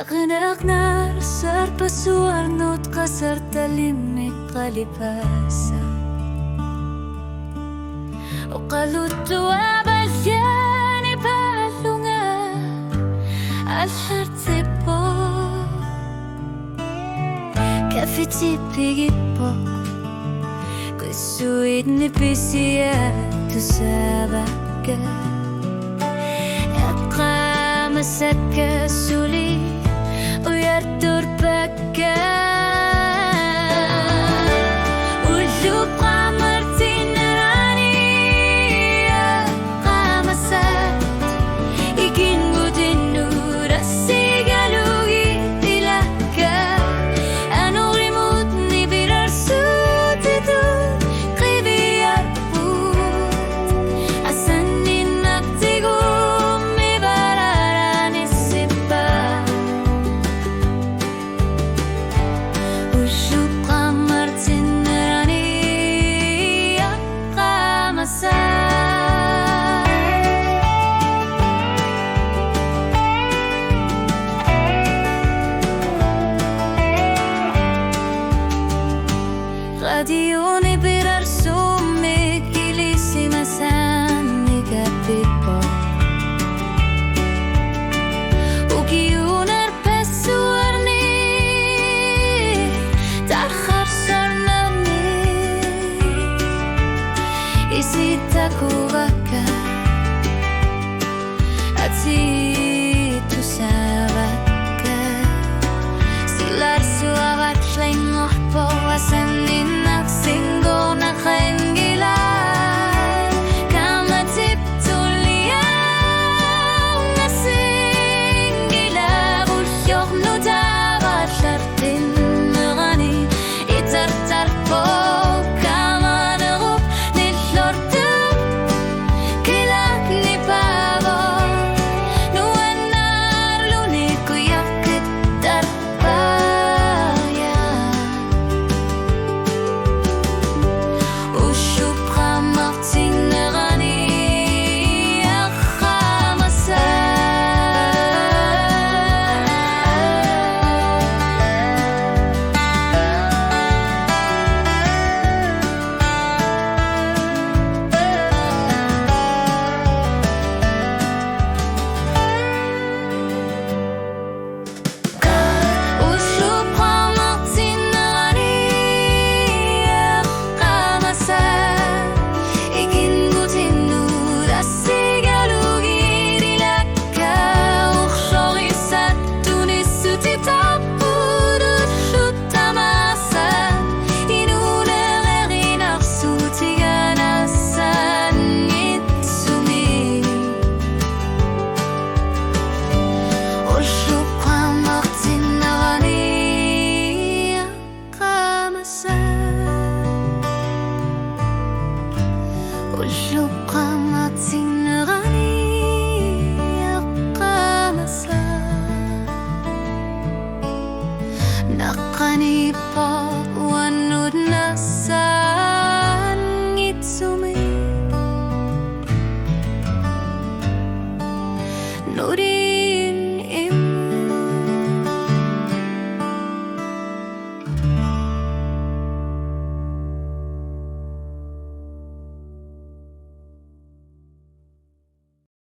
Naknaknar serpasuarnot kaserta limit kalipasan O kalutua balyani palunga Al-hartipo Kafiti pigipo Kusuit ni pisiya tusabaka Yaqa masaka suli Uyartur baka Ulub qamartin rani Yaqa masat Ikin budin nurasi galugi tilaka Anu rimut ni birar sutitu Qibiyar put Asanin naktigum mi bararani sipa Ushub qamartin rani Yaqa masat Radioni birar summi kilisi masani kapipo Ukiunar pesuarni Tarkhar sarnami Isitaku baka Atitu sabaka Silar suabat lengoh po asanin naksinggo na kaingilan Kamatip tuliang nasingila Ulyok no dapat lartin merani Itartar po kamanerup nilortum Kilak ni pavo Nuanar lunik kuyakit darpaya Ushub qamartin rani Yaqa Ushub qamartin rani Yaqa masat Ikin butin nurasi galugi dilaka Ukhshori satuni suti tapudut lutamasa Inunererin arsuti ganasan itsumi Ushub qamartin rani Yaqa masat Ushub qamartin rani Yaqa masat Naqani po wanud nasan itsumi Nuri